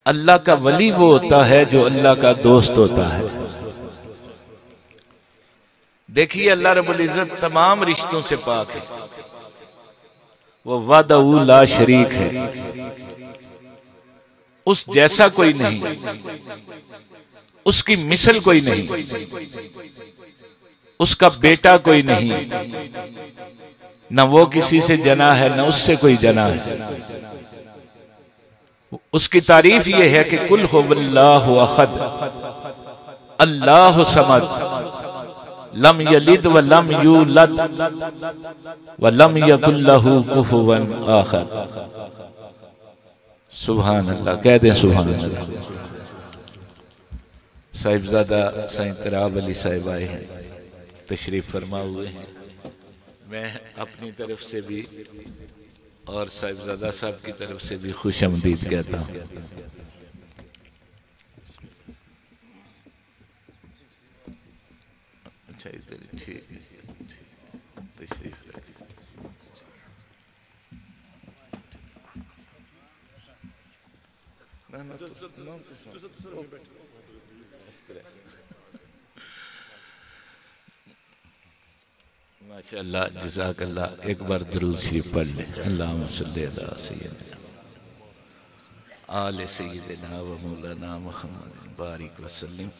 अल्लाह का वली वो होता है जो अल्लाह का दोस्त होता है। देखिए अल्लाह रब्बुल इज्जत तमाम रिश्तों से पाक है, वो वहदहू ला शरीक है, उस जैसा कोई नहीं, उसकी मिसल कोई नहीं, उसका बेटा कोई नहीं, न वो किसी से जना है न उससे कोई जना है। उसकी तारीफ ये है कि कुल हुवल्लाहु अहद अल्लाहु समद लम यलिद व लम यूलद व लम यकुल लहू कुफुवन आखर। सुभान अल्लाह, कह दें सुभान अल्लाह। साहिबजादा साईं तराब अली साहिब आए हैं, तशरीफ फरमा हुए हैं। मैं अपनी तरफ से भी और साहिबजादा साहब की तरफ से भी खुशआमदीद कहता हूँ। अच्छा इधर ठीक तशरीफ रखिए। माशाअल्लाह, जज़ाकल्लाह। एक बार दुरूद शरीफ पढ़ लें। अल्लाहुम्मा सल्ली अला सय्यिदिना आले सय्यिदिना व मौलाना मुहम्मद बारिक व सल्लिम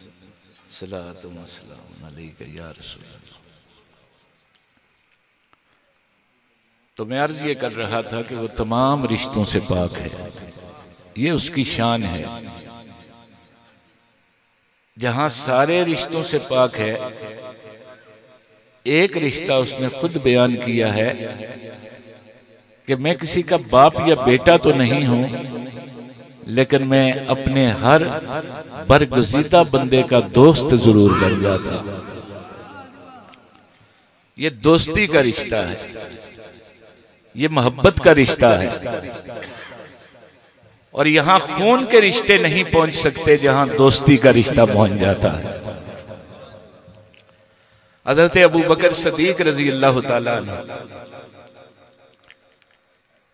सलातु व सलाम अलैका या रसूल अल्लाह। तो मैं अर्ज ये कर रहा था कि वो तमाम रिश्तों से पाक है, ये उसकी शान है। जहां सारे रिश्तों से पाक है, एक रिश्ता उसने खुद बयान किया है कि मैं किसी का बाप या बेटा तो नहीं हूं, लेकिन मैं अपने हर बरगुज़ीदा बंदे का दोस्त जरूर बन जाता। ये दोस्ती का रिश्ता है, ये मोहब्बत का रिश्ता है। और यहां खून के रिश्ते नहीं पहुंच सकते जहां दोस्ती का रिश्ता पहुंच जाता है। हज़रत अबू बकर सदीक रज़ी अल्लाह ताला अन्हु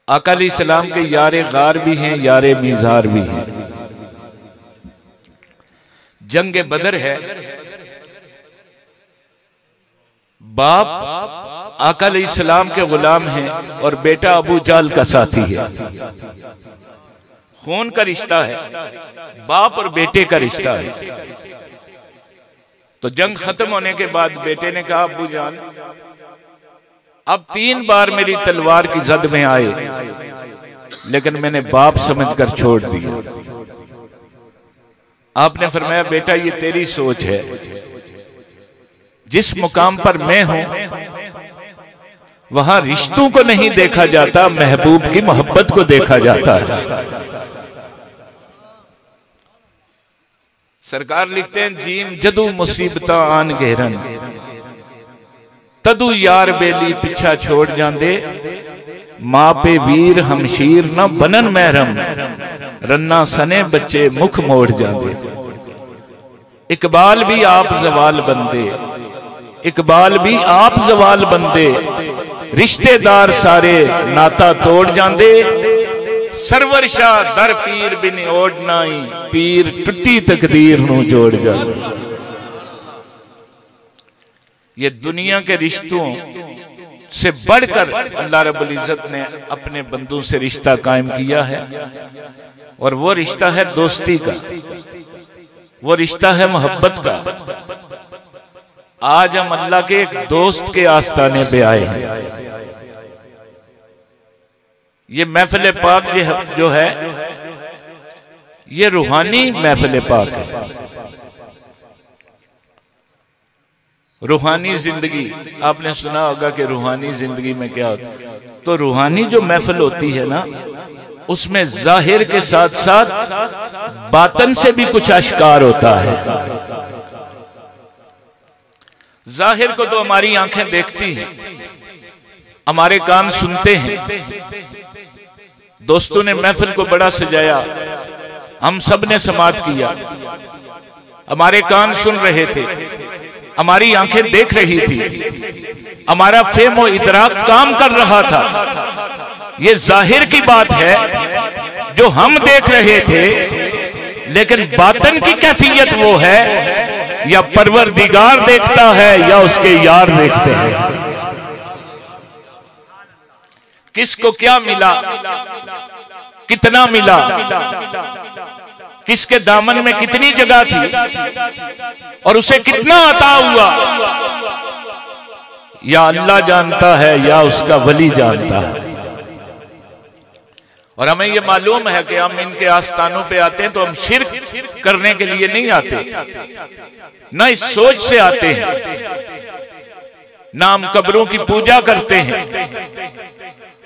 आका अलैहिस्सलाम के यारे गार भी हैं, यारे मीज़ार भी हैं। जंग बदर है, बाप आका अलैहिस्सलाम के गुलाम हैं और बेटा अबू जाल का साथी है। खून का रिश्ता है, बाप और बेटे का रिश्ता है। तो जंग खत्म होने के बाद बेटे ने कहा, अब्बू जान अब 3 बार मेरी तलवार की जद में आए, लेकिन मैंने बाप समझकर छोड़ दिया। आपने फरमाया, बेटा ये तेरी सोच है, जिस मुकाम पर मैं हूं वहां रिश्तों को नहीं देखा जाता, महबूब की मोहब्बत को देखा जाता है। सरकार लिखते हैं, जीम जदू मुसीबता आन घेरन तदू यार बेली पिछा छोड़ जांदे, मां पे वीर हमशीर न बनन महरम, रन्ना सने बच्चे मुख मोड़ जांदे। इकबाल भी आप जवाल बंदे, इकबाल भी आप जवाल बंदे, रिश्तेदार सारे नाता तोड़ जांदे, सरवर शाह दर पीर बिन ओढ़नाई, पीर टुटी तकदीर नू जोड़ जांदे। ये दुनिया के रिश्तों से बढ़कर अल्लाह रब्बुल इज्जत ने अपने बंदों से रिश्ता कायम किया है, और वो रिश्ता है दोस्ती का, वो रिश्ता है मोहब्बत का। आज हम अल्लाह के एक दोस्त के आस्ताने पे आए हैं। ये महफिल पाक जो है, ये रूहानी महफिल पाक है। रूहानी जिंदगी, आपने सुना होगा कि रूहानी जिंदगी में क्या होता है। तो रूहानी जो महफिल होती है ना, उसमें जाहिर के साथ साथ बातन से भी कुछ आश्कार होता है। जाहिर को तो हमारी आंखें देखती हैं, हमारे कान सुनते हैं। दोस्तों ने महफिल को बड़ा सजाया, हम सब ने समात किया, हमारे कान सुन रहे थे, हमारी आंखें देख रही थी, हमारा फेम और इदराक काम कर रहा था। ये जाहिर की बात है, जो हम देख रहे थे लेकिन बातन की कैफियत वो है, या परवरदिगार देखता है या उसके यार देखते हैं। किसको क्या मिला, कितना मिला, किसके दामन में कितनी जगह थी और उसे कितना अता हुआ, या अल्लाह जानता है या उसका वली जानता है। और हमें यह मालूम है कि हम इनके आस्थानों पे आते हैं तो हम शिर्क करने के लिए नहीं आते, ना इस सोच से आते हैं, ना हम कब्रों की पूजा करते हैं,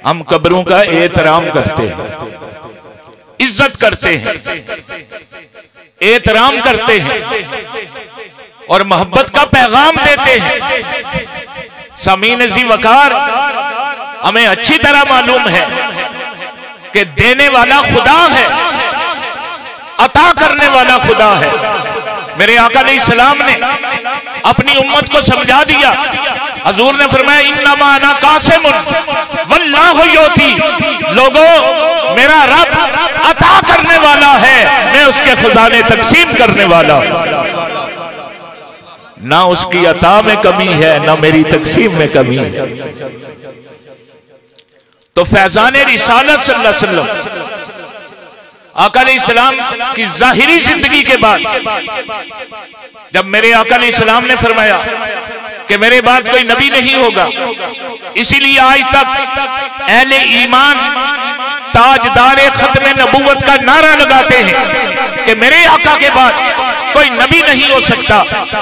हम कब्रों का एहतराम करते हैं, इज्जत करते हैं, एहतराम करते हैं और मोहब्बत का पैगाम देते हैं। सामीन जी वकार, हमें अच्छी तरह मालूम है कि देने वाला खुदा है, अता करने वाला खुदा है। मेरे आका अलैहिस्सलाम ने अपनी उम्मत को समझा दिया। हजूर ने फरमाया इन्नमा अना कासिमुन वल्लाहु युती, लोगों मेरा रब अता करने वाला है, मैं उसके खजाने तकसीम करने वाला। ना उसकी अता में कमी है, ना मेरी तकसीम में कमी है। तो फैजान रिसालत सल्लल्लाहु अलैहि वसल्लम आका अलैहिस्सलाम की जाहिरी जिंदगी के बाद, जब मेरे आका अलैहिस्सलाम ने फरमाया कि मेरे बाद कोई नबी नहीं होगा, इसीलिए आज तक अहले ईमान ताजदारे खत्म नबूवत का नारा लगाते हैं कि मेरे आका के बाद कोई नबी नहीं हो सकता,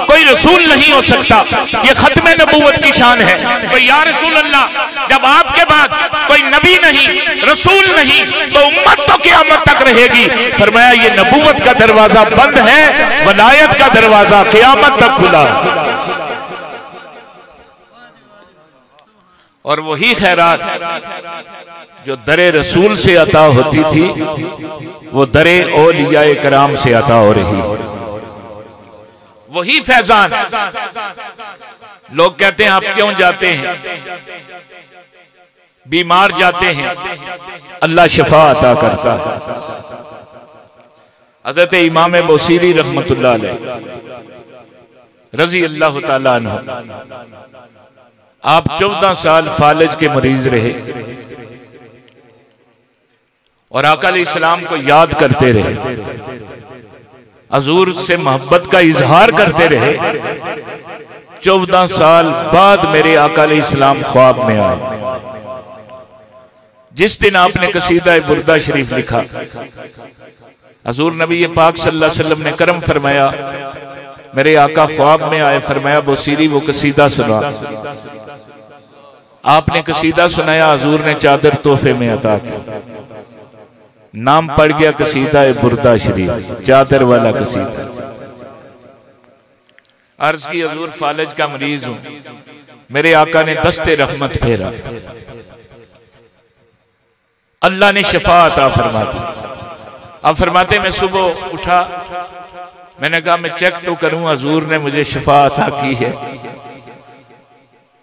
कोई रसूल नहीं हो सकता। ये खत्म नबूवत की शान है। तो या रसूल अल्लाह, जब आपके बाद कोई नबी नहीं, रसूल नहीं, तो उम्मत तो क़यामत तक रहेगी। फरमाया ये नबूवत का दरवाजा बंद है, वलायत का दरवाजा क़यामत तक खुला। और वही खैरात जो दरे रसूल से अता होती थी, वो दरे औलियाए कराम से अता हो रही। वही फैजान। लोग कहते हैं आप क्यों जाते हैं, बीमार जाते हैं, अल्लाह शिफा अता करता है। हज़रत इमाम बुसीरी रहमतुल्लाह अलैह रज़ी अल्लाह तआला अन्हु, आप 14 साल फालज के मरीज रहे और आका अलैहिस्सलाम को याद करते रहे, हजूर से मोहब्बत का इजहार करते रहे। 14 साल बाद मेरे आका अलैहिस्सलाम ख्वाब में आए। जिस दिन आपने कसीदा बुर्दा शरीफ लिखा, हजूर नबी पाक सल्लल्लाहु अलैहि वसल्लम ने करम फरमाया, मेरे आका ख्वाब में आए, फरमाया बुसीरी वो कसीदा सुना। आपने कसीदा सुनाया, हजूर ने चादर तोहफे में अता की। नाम पड़ गया कसीदा बुर्दा शरीफ, चादर वाला कसीदा। अर्ज की हजूर फालज का मरीज हूं, मेरे आका ने दस्ते रहमत फेरा, अल्लाह ने शफा अता फरमा दी। अब फरमाते मैं सुबह उठा, मैंने कहा मैं चेक तो करूं, हजूर ने मुझे शफा अता की है।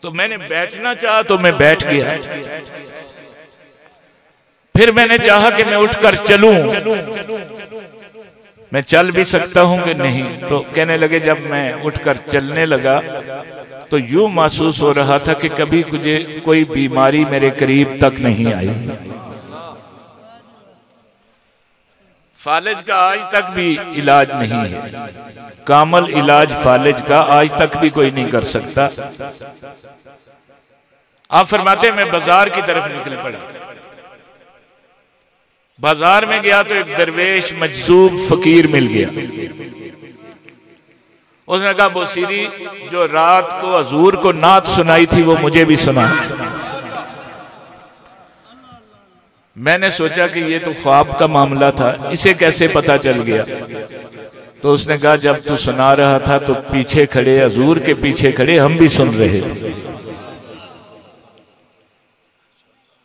तो मैंने बैठना चाहा तो मैं बैठ गया, फिर मैंने चाहा कि मैं उठकर चलूं, मैं चल भी सकता हूं कि नहीं। तो कहने लगे जब मैं उठकर चलने लगा तो यूं महसूस हो रहा था कि कभी मुझे कोई बीमारी मेरे करीब तक नहीं आई। फालज का आज तक भी इलाज नहीं है, कामल इलाज फालज का आज तक भी कोई नहीं कर सकता। आप फरमाते मैं बाजार की तरफ निकल पड़ा, बाजार में गया तो एक दरवेश मजसूब फकीर मिल गया। उसने कहा बुसीरी, जो रात को हजूर को नात सुनाई थी वो मुझे भी सुना। मैंने सोचा कि ये तो ख्वाब का मामला था, इसे कैसे पता चल गया। तो उसने कहा जब तू सुना रहा था तो पीछे खड़े, हजूर के पीछे खड़े हम भी सुन रहे थे।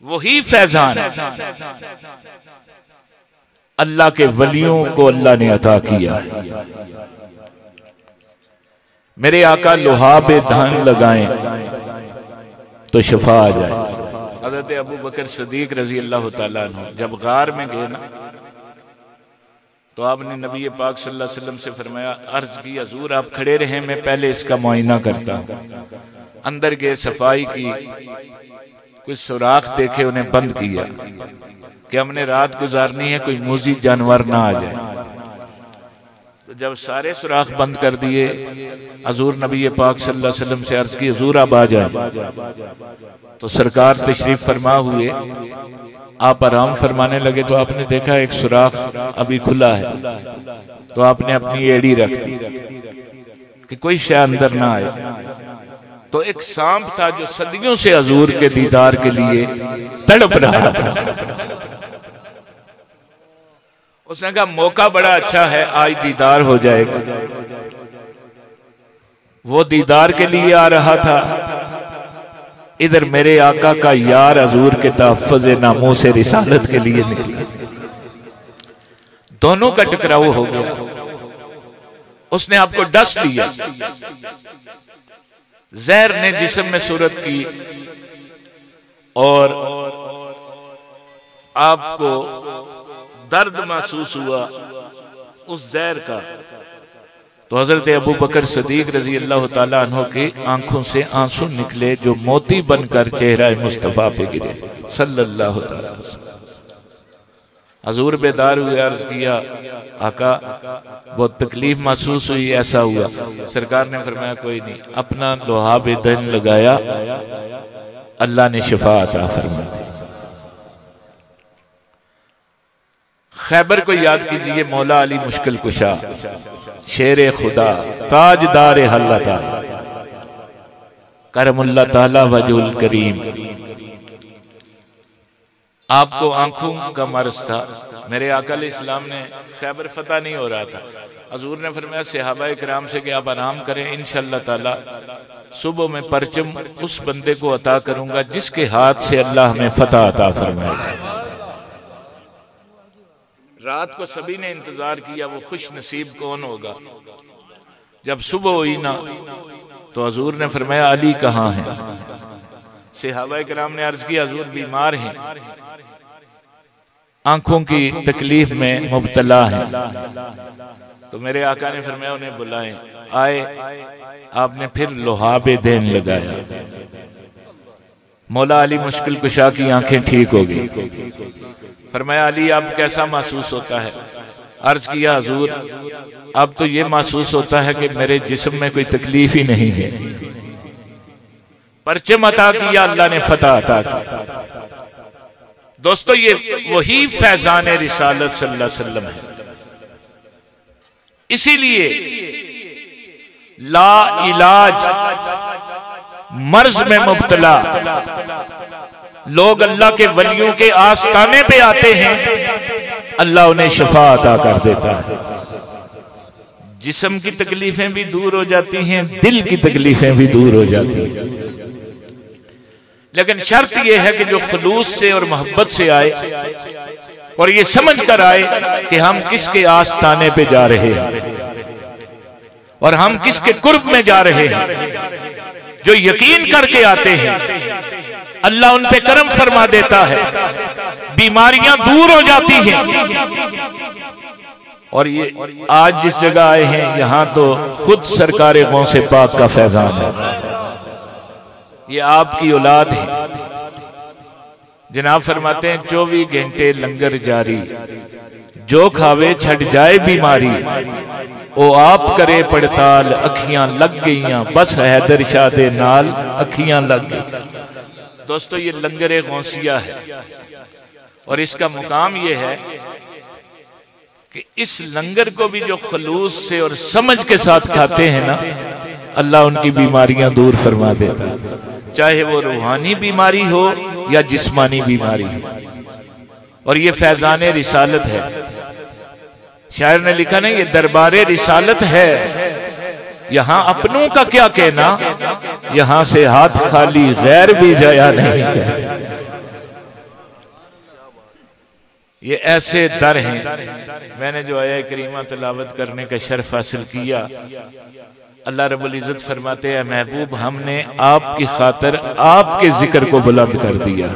वही फैजान अल्लाह के वलियों को अल्लाह ने अता किया है। मेरे आका लुहाबे धान लगाएं तो शफा आ जाए। हज़रत अबू बकर सिद्दीक रजी अल्लाह तआला अन्हु जब गार में गए ना, तो आपने नबी पाक सल्लल्लाहु अलैहि वसल्लम से फरमाया, अर्ज की हुजूर आप खड़े रहे, मैं पहले इसका मुआयना करता हूँ। अंदर गए, सफाई की, कुछ सुराख देखे, उन्हें बंद किया कि हमने रात गुजारनी है, कोई मूजी जानवर ना आ जाए। तो जब सारे सुराख बंद कर दिए, हुजूर नबी पाक सल्लल्लाहु अलैहि वसल्लम से अर्ज की, हुजूर आप आ जाए। तो सरकार तशरीफ फरमा हुए, आप आराम फरमाने लगे तो आपने देखा एक सुराख अभी खुला है, तो आपने अपनी एड़ी रख दी कि कोई शय अंदर ना आए। तो एक सांप था जो सदियों से हुजूर के दीदार के लिए तड़प रहा था। उसने कहा मौका बड़ा अच्छा है, आज दीदार हो जाएगा। वो दीदार के लिए आ रहा था, इधर मेरे आका का यार हुजूर के तहफ़्फ़ुज़ नामूस रिसालत के लिए निकला। दोनों का टकराव हो गया। उसने आपको डस लिया, जहर ने जिस्म में सूरत की और आपको दर्द महसूस हुआ उस जहर का। तो हजरत अबू बकर सदीक रजी अल्लाह ताला अन्हु की आंखों से आंसू निकले जो मोती बनकर चेहरा मुस्तफा पे गिरे सल्लल्लाहु अलैहि वसल्लम। हजूर बेदार हुए, अर्ज किया आका बहुत तकलीफ महसूस हुई, ऐसा हुआ। सरकार ने फरमाया कोई नहीं, अपना लोहा बेदन लगाया, अल्लाह ने शिफा अता फरमाई। खैबर को याद कीजिए, मौला अली मुश्किल कुशा, शेर खुदा, ताजदार हल्लता, करमुल्लाह ताला वजुल करीम। आपको आंखों का मर्ज था। मेरे आका अलैहिस्सलाम ने खैबर फतह नहीं हो रहा था, हजूर ने फरमाया सहाबा इकराम से कि आप आराम करें, इंशाअल्लाह ताला सुबह में परचम उस बंदे को अता करूंगा जिसके हाथ से अल्लाह हमें फतह अता फरमाएगा। रात को सभी ने इंतजार किया, वो खुश नसीब कौन होगा। जब सुबह हुई ना तो हजूर ने फरमाया अली कहाँ है। सहाबा किराम ने अर्ज किया हजूर बीमार हैं, आंखों की तकलीफ में मुब्तला हैं। तो मेरे आका ने फरमाया उन्हें बुलाएं। आए, आपने फिर लोहाबे देन लगाया, मौला अली मुश्किल कुशा की आंखें ठीक हो गई। फरमाया अली अब कैसा महसूस होता है। अर्ज किया हजूर अब तो ये महसूस होता है कि मेरे जिस्म में कोई तकलीफ ही नहीं है। परचम अता किया, अल्लाह ने फतह अता की। दोस्तों ये वही फैजान रिसालत सल्लल्लाहु अलैहि वसल्लम है। इसीलिए ला इलाज मर्ज में मुब्तला लोग अल्लाह के वलियों के आस्ताने पे आते हैं, अल्लाह उन्हें शफा अता कर देता है। जिस्म की तकलीफें भी दूर हो जाती हैं, दिल की तकलीफें भी दूर हो जाती हैं। लेकिन शर्त यह है कि जो खुलूस से और मोहब्बत से आए और ये समझ कर आए कि हम किसके आस्ताने पे जा रहे हैं और हम किसके कुर्ब में जा रहे हैं। जो यकीन करके आते हैं अल्लाह उन पे करम फरमा देता है, बीमारियां दूर हो जाती हैं। और ये आज जिस जगह आए हैं यहां तो खुद सरकार गौसे पाक का फैजान है। ये आपकी औलाद है। जनाब फरमाते हैं 24 घंटे लंगर जारी, जो खावे छट जाए बीमारी, ओ आप करे पड़ताल अखियां लग गईयां, बस हैदर शाह दे नाल अखियां लग गई। दोस्तों ये लंगर गौसिया है और इसका मुकाम ये है कि इस लंगर को भी जो खलूस से और समझ के साथ खाते हैं ना, अल्लाह उनकी बीमारियां दूर फरमा देता है, चाहे वो रूहानी बीमारी हो या जिस्मानी बीमारी हो। और ये फैजान रिसालत है। शायर ने लिखा ना, ये दरबारे रिसालत है, यहां अपनों का क्या कहना, यहां से हाथ खाली गैर भी जाया नहीं कहते। ये ऐसे दर हैं। मैंने जो आया करीमा तिलावत करने का शर्फ हासिल किया, अल्लाह रब्बुल इज्जत फरमाते हैं महबूब हमने आपकी खातिर आपके जिक्र को बुलंद कर दिया।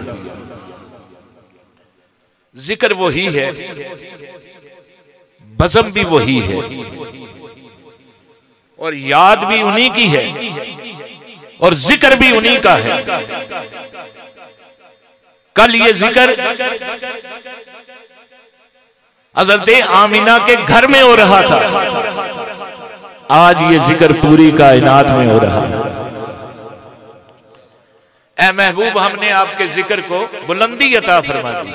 जिक्र वही है, बज़म भी वही है और याद भी उन्हीं की है और जिक्र भी उन्हीं का है। कल ये जिक्र हज़रत आमिना के घर में हो रहा था, आज ये जिक्र पूरी कायनात में हो रहा है। ऐ महबूब, हमने आपके जिक्र को बुलंदी अता फरमा दी।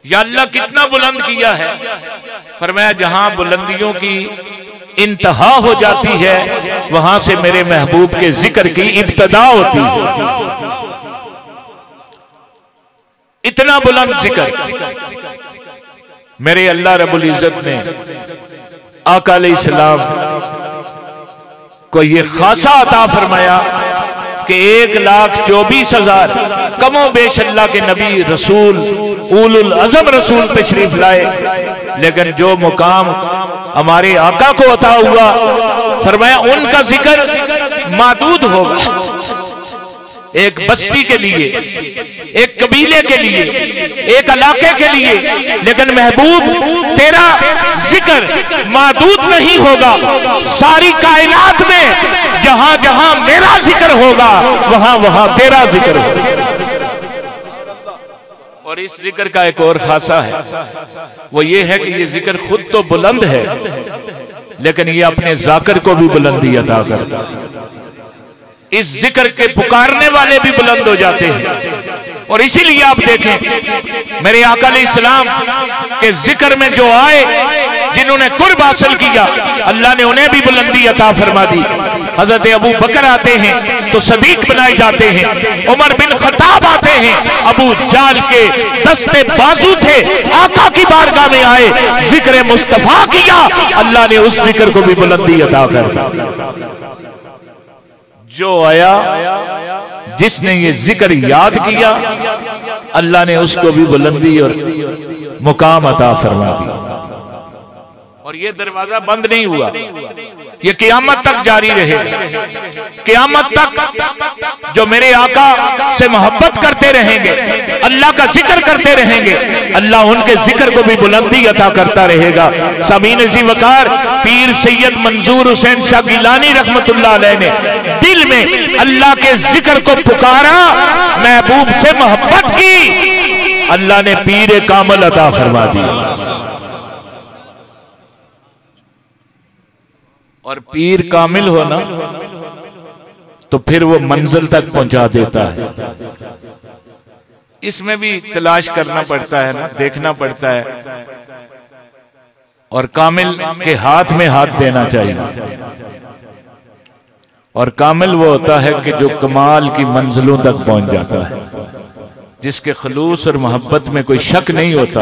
या अल्लाह कितना बुलंद किया है। फरमाया जहां बुलंदियों की इंतहा हो जाती है वहां से मेरे महबूब के जिक्र की इब्तदा होती है। इतना बुलंद जिक्र मेरे अल्लाह रब्बुल इज्जत ने आका अलैहिस्सलाम को ये खासा अता फरमाया कि 1,24,000 कमो बेश अल्लाह के नबी रसूल उलुल अज़म रसूल तशरीफ लाए, लेकिन जो मुकाम हमारे आका को अता हुआ, फरमाया उनका जिक्र मादूद होगा। एक बस्ती के लिए, एक कबीले के लिए, एक इलाके के लिए, लेकिन महबूब तेरा जिक्र मादूद नहीं होगा। सारी कायनात में जहां जहां मेरा जिक्र होगा वहां वहां तेरा जिक्र होगा। और इस जिक्र का एक और खासा है, वो ये है कि ये जिक्र खुद तो बुलंद है लेकिन ये अपने जाकिर को भी बुलंदी अता करता है। इस जिक्र के पुकारने वाले भी बुलंद हो जाते हैं। और इसीलिए आप देखें मेरे आका अलैहिस्सलाम के जिक्र में जो आए, जिन्होंने कुर्ब हासिल किया, अल्लाह ने उन्हें भी बुलंदी अता फरमा दी। हजरत अबू बकर आते हैं तो सदीक बनाए जाते हैं, उमर बिन खत्ताब आते हैं, अबू जाल के दस्ते बाजू थे, आका की बारगाह में आए, जिक्र मुस्तफा किया, अल्लाह ने उस जिक्र को भी बुलंदी अता कर दी। जो आया जिसने ये जिक्र याद किया, अल्लाह ने उसको भी बुलंदी और मुकाम अता फरमा दी। और ये दरवाजा बंद नहीं हुआ, ये क़यामत तक जारी रहेगा। क़यामत तक जो मेरे आका से मोहब्बत करते रहेंगे, अल्लाह का जिक्र करते रहेंगे, अल्लाह उनके जिक्र को भी बुलंदी अता करता रहेगा। सामीन जी वकार पीर सैयद मंजूर हुसैन शाह गिलानी रहमतुल्लाह अलैह ने दिल में अल्लाह के जिक्र को पुकारा, महबूब से मोहब्बत की, अल्लाह ने पीर कामिल अता फरमा दी। और पीर कामिल हो ना तो फिर वो मंजिल तक पहुंचा देता है। इसमें भी तलाश करना पड़ता है ना, देखना पड़ता है। और कामिल के हाथ में हाथ देना चाहिए। और कामिल वो होता है कि जो कमाल की मंजिलों तक पहुंच जाता है, जिसके खलूस और मोहब्बत में कोई शक नहीं होता।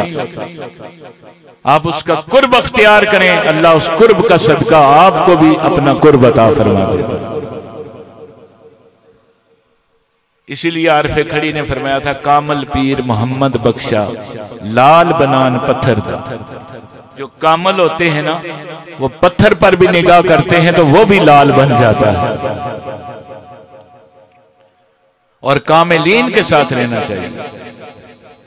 आप उसका कुर्ब अख्तियार करें, अल्लाह उस कुर्ब का सदका आपको भी अपना कुर्ब अता फरमा देता। इसीलिए आरफे खड़ी ने फरमाया था, कामल पीर मोहम्मद बख्शा लाल बनान पत्थर दा। जो कामल होते हैं ना, वो पत्थर पर भी निगाह करते हैं तो वो भी लाल बन जाता है। और कामिलीन के साथ रहना चाहिए।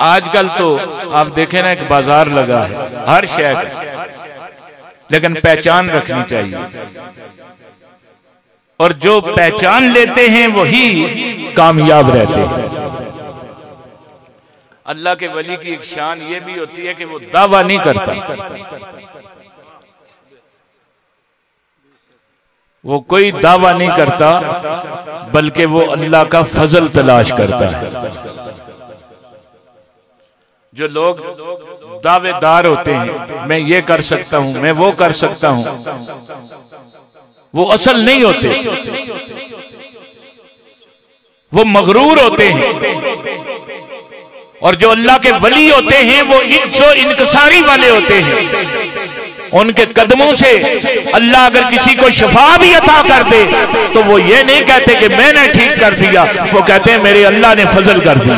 आजकल तो आप देखें ना, एक बाजार लगा है हर शहर, लेकिन पहचान रखनी चाहिए। और जो पहचान लेते हैं वही कामयाब रहते हैं। अल्लाह के वली की एक शान ये भी होती है कि वो दावा नहीं करता, वो कोई दावा नहीं करता, बल्कि वो अल्लाह का फजल तलाश करता है। जो लोग दावेदार होते हैं, मैं ये कर सकता हूं, मैं वो कर सकता हूं, वो असल नहीं होते, वो मगरूर होते हैं। और जो अल्लाह के वली होते हैं वो इज्जो इनकसारी वाले होते हैं। उनके कदमों से अल्लाह अगर किसी को शफा भी अता कर दे तो वो ये नहीं कहते कि मैंने ठीक कर दिया, वो कहते हैं मेरे अल्लाह ने फजल कर दिया।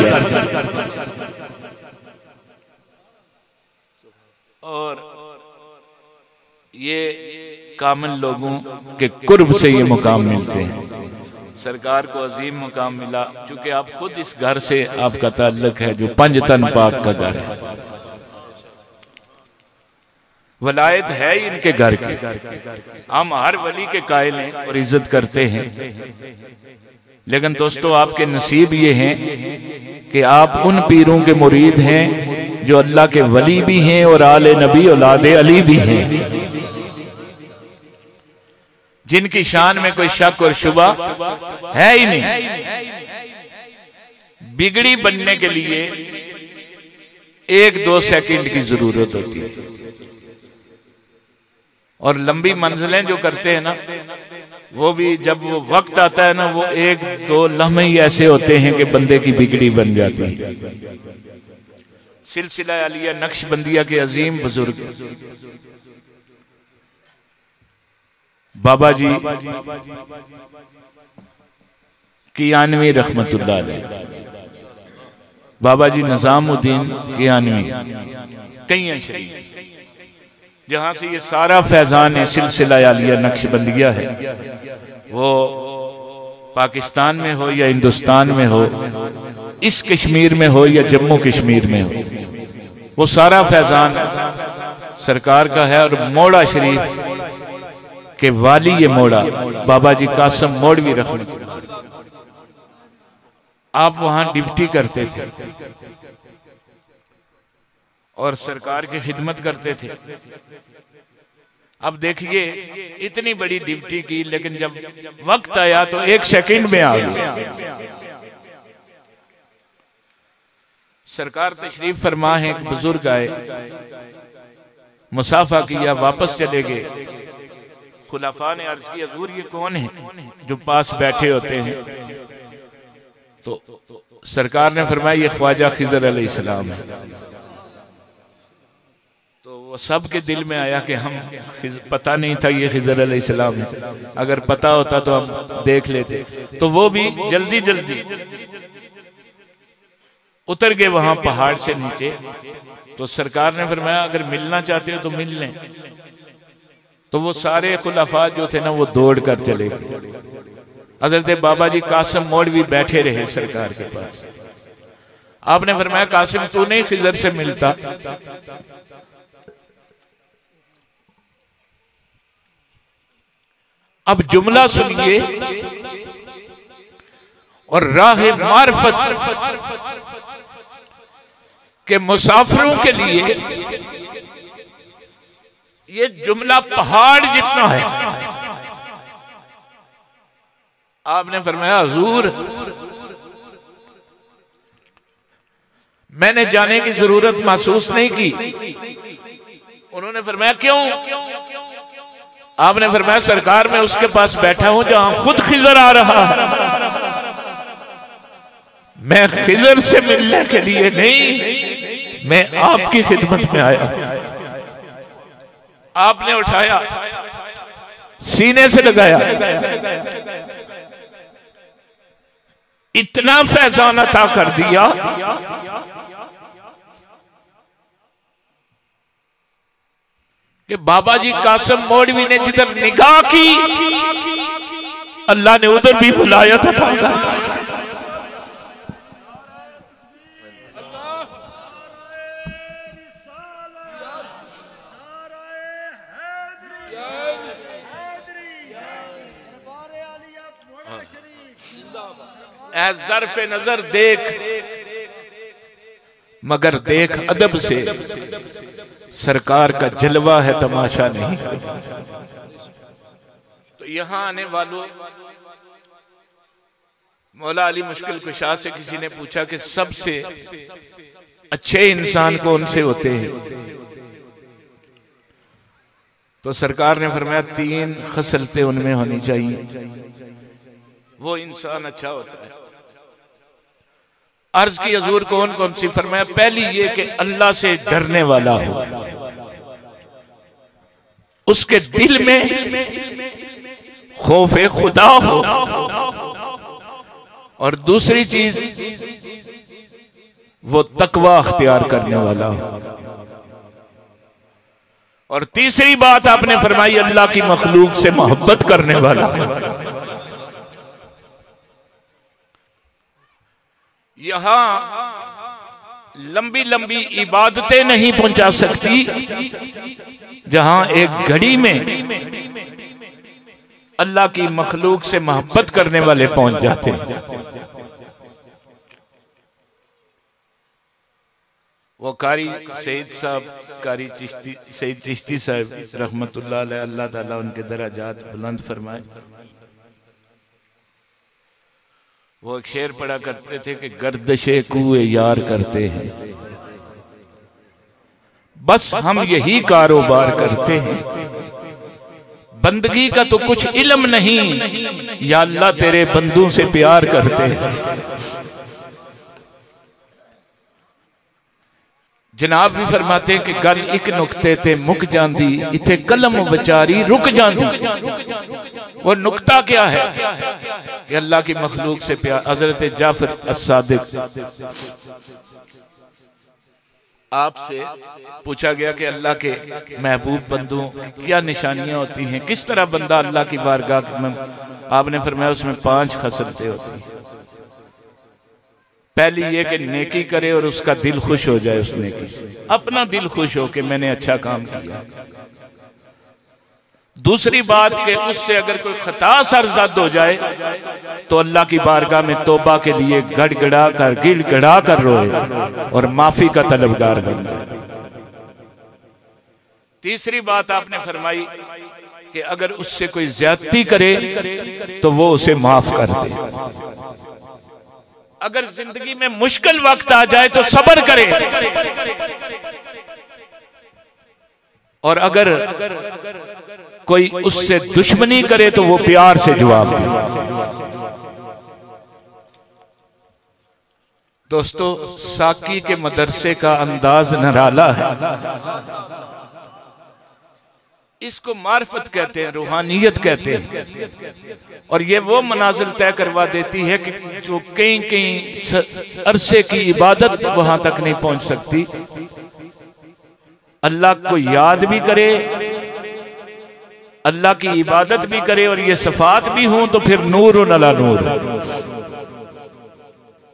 और ये कामिल लोगों के कुर्ब से ये मुकाम मिलते हैं। सरकार को अजीम मुकाम मिला, क्योंकि आप खुद इस घर से आपका ताल्लुक है जो पंज तन पाक का घर है। वलायत है ही इनके घर की। हम हर वली के कायल हैं और इज्जत करते हैं, लेकिन दोस्तों आपके नसीब ये हैं कि आप उन पीरों के मुरीद हैं जो अल्लाह के वली भी हैं और आले नबी औलादे अली भी हैं, जिनकी शान में कोई शक और शुबा है ही नहीं। बिगड़ी बनने के लिए 1-2 सेकंड की जरूरत होती है, और लंबी मंजिलें जो करते हैं ना, वो भी जब वो वक्त आता है ना, वो 1-2 लम्हे ही ऐसे होते हैं कि बंदे की बिगड़ी बन जाती है। सिलसिला आलिया नक्शबंदिया के अजीम बुजुर्ग बाबा जी कियानवी रहमतुल्लाह अलैह, बाबा जी निजामुद्दीन कियानवी कई शरीफ, जहां से ये सारा फैजान है सिलसिला आलिया नक्शबंदिया है, वो पाकिस्तान में हो या हिंदुस्तान में हो, इस कश्मीर में हो या जम्मू कश्मीर में हो, वो सारा फैजान सरकार का है। और मोड़ा शरीफ के वाली ये मोड़ा बाबा जी कासिम मोड़वी रहमतुल्लाह, आप वहां ड्यूटी करते थे और सरकार की खिदमत करते थे। अब देखिए इतनी बड़ी ड्यूटी की, लेकिन जब वक्त आया तो 1 सेकंड में आ गई। सरकार तशरीफ फरमा है, एक बुजुर्ग आए, मुसाफा किया, वापस चले गए। खुलाफा ने अर्ज किया, हुजूर ये कौन है जो पास बैठे होते हैं? तो सरकार ने फरमाया ये ख्वाजा खिजर अलैहिस्सलाम है। तो वो सबके दिल में आया कि हम पता नहीं था ये खिजर अलैहिस्सलाम है, अगर पता होता तो हम देख लेते। तो वो भी जल्दी जल्दी उतर गए वहां पहाड़ से नीचे। तो सरकार ने फरमाया अगर मिलना चाहते हो तो मिल लें। तो वो सारे खुलाफा जो थे ना, वो दौड़ कर चले गए। हजरत बाबा जी कासिम मोड़वी बैठे रहे सरकार के पास। आपने फरमाया कासिम तू नहीं खिजर से मिलता? अब जुमला सुनिए और राह मार्फत के मुसाफिरों के लिए ये जुमला पहाड़ जितना है। आपने फरमाया हुजूर मैंने जाने की जरूरत महसूस नहीं की। उन्होंने फरमाया क्यों? आपने फरमाया सरकार में उसके पास बैठा हूं जहां खुद खिजर आ रहा है। मैं खिजर से मिलने के लिए नहीं, मैं आपकी खिदमत में आया। आपने उठाया, सीने से लगाया, इतना फैजान अता कर दिया कि बाबा जी कासिम मोड़वी ने जिधर निगाह की अल्लाह ने उधर भी बुलाया था। ज़र्फ़े नजर देख, मगर देख अदब से, सरकार का जलवा है तमाशा नहीं। तो यहां आने वालों, मौला अली मुश्किल कुशा से किसी ने पूछा कि सबसे अच्छे इंसान कौन से होते हैं? तो सरकार ने फरमाया 3 खसलतें उनमें होनी चाहिए, वो इंसान अच्छा होता है। अर्ज की हुजूर कौन कौन सी? फरमाया पहली ये कि अल्लाह से डरने वाला हो, उसके दिल में खौफे खुदा हो, और दूसरी चीज वो तकवा अख्तियार करने वाला हो, और तीसरी बात आपने फरमाई अल्लाह की मखलूक से मोहब्बत करने वाला हो। यहां लंबी लंबी इबादतें नहीं पहुंचा सकती जहां एक घड़ी में अल्लाह की मखलूक से मोहब्बत करने वाले पहुंच जाते हैं। वो कारी सईद साहब, कारी चिश्ती, सईद चिश्ती साहब रहमतुल्लाह अलैह, अल्लाह ताला उनके दराजात बुलंद फरमाए, वो एक शेर पढ़ा करते थे कि गर्दशे कुए यार करते हैं, बस हम यही कारोबार करते हैं, बंदगी का तो कुछ इल्म नहीं, या अल्लाह तेरे बंदों से प्यार करते हैं। जनाब भी फरमाते हैं कि गल एक नुक्ते ते मुक जांदी, इथे कलम विचारी रुक जांदी। वो नुक्ता क्या है कि अल्लाह की मखलूक से प्यार। हजरत जाफर as-सादिक, आपसे पूछा गया कि अल्लाह के महबूब बंदों क्या निशानियां होती हैं, किस तरह बंदा अल्लाह की बारगाह में। आपने फरमाया उसमें 5 खसलतें होती हैं। पहली ये कि नेकी करे और उसका दिल खुश हो जाए उस नेकी से, अपना दिल खुश हो कि मैंने अच्छा काम किया। दूसरी बात कि उससे अगर कोई खता सरजद हो जाए तो अल्लाह की बारगाह में तौबा के लिए गड़गड़ा कर गिड़गड़ा कर रोए और माफी का तलबगार बन जाए। तीसरी बात आपने फरमाई कि अगर उससे कोई ज्यादती करे तो वो उसे माफ कर दे। अगर जिंदगी में मुश्किल वक्त आ जाए तो सब्र करे, और अगर कोई उससे दुश्मनी करे तो वो प्यार से जवाब दे। दोस्तों, साकी के मदरसे का अंदाज निराला है। इसको मार्फत कहते हैं, रूहानियत कहते हैं, और ये वो मनाजिल तय करवा देती है कि जो कहीं कहीं अरसे की इबादत वहां तक नहीं पहुंच सकती, अल्लाह को याद भी करे, अल्लाह की इबादत भी करे, और ये सफात भी हों तो फिर नूर अला नूर।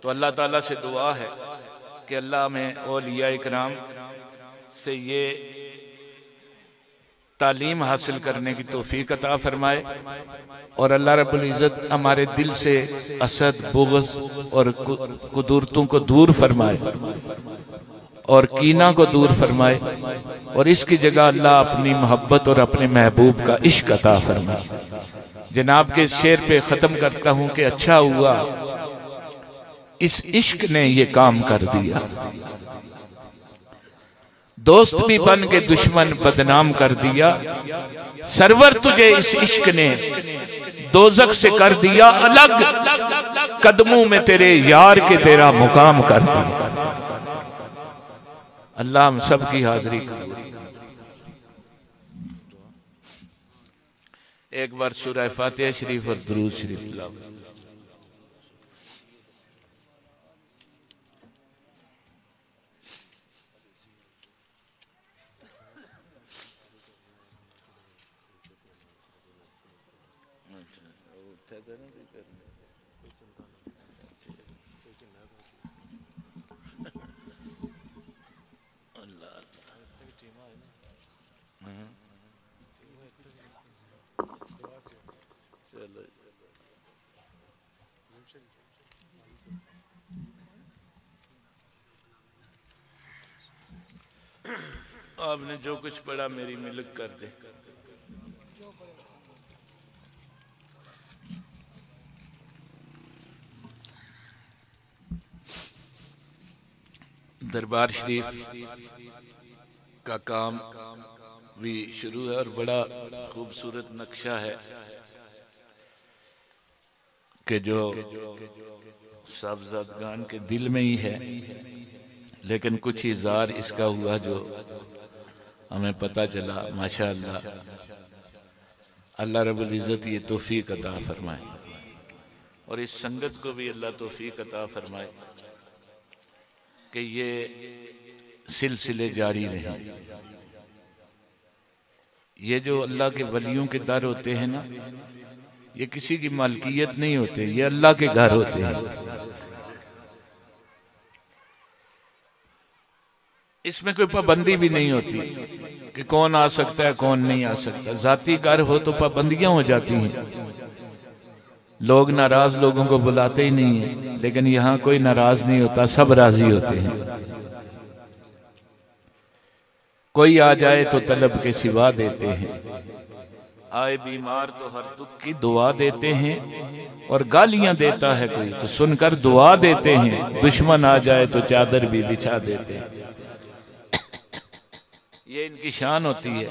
तो अल्लाह ताला से दुआ है कि अल्लाह में औलिया इकराम से ये तालीम हासिल करने की तौफीक अता फरमाए, और अल्लाह रब्बुल इज़्ज़त हमारे दिल से असद, बुग़्ज़ और कुदूरतों को दूर फरमाए और कीना को दूर फरमाए, और इसकी जगह अल्लाह अपनी मोहब्बत और अपने महबूब का इश्क अता फरमाए। जनाब के शेर पे ख़त्म करता हूँ कि अच्छा हुआ इस इश्क ने ये काम कर दिया, दोस्त भी बन के दुश्मन बदनाम कर दिया, सरवर तुझे इस इश्क ने दोज़ख से कर दिया अलग, कदमों में तेरे यार के तेरा मुकाम कर दिया। अल्लाह हम सब की हाजिरी कर। एक बार सूरह फातिहा शरीफ और दुरूद शरीफ लाओ। आपने जो कुछ पढ़ा मेरी मिलक कर दे। दरबार शरीफ का काम भी शुरू है और बड़ा खूबसूरत नक्शा है कि जो साहबजादगान के दिल में ही है, लेकिन कुछ इज़हार इसका हुआ जो हमें पता चला। माशाअल्लाह, अल्लाह रब्बुल इज़्ज़त ये तौफीक अता फरमाए, और इस संगत को भी अल्लाह तौफीक अता फरमाए कि ये सिलसिले जारी रहे। ये जो अल्लाह के वलियों के दर होते हैं ना, ये किसी की मालकियत नहीं होते, ये अल्लाह के घर होते हैं। इसमें कोई पाबंदी भी नहीं होती कि कौन आ सकता है कौन नहीं आ सकता। जाती घर हो तो पाबंदियां हो जाती हैं, लोग नाराज लोगों को बुलाते ही नहीं है, लेकिन यहां कोई नाराज नहीं होता, सब राजी होते हैं। कोई आ जाए तो तलब के सिवा देते हैं, आए बीमार तो हर दुख की दुआ देते हैं, और गालियां देता है कोई तो सुनकर दुआ देते हैं, दुश्मन आ जाए तो चादर भी बिछा देते हैं। ये इनकी शान होती है।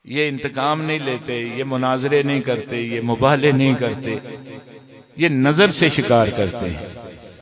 ये इंतकाम नहीं लेते, ये मुनाजरे नहीं करते, ये मुबाले नहीं करते, ये नजर से शिकार करते हैं।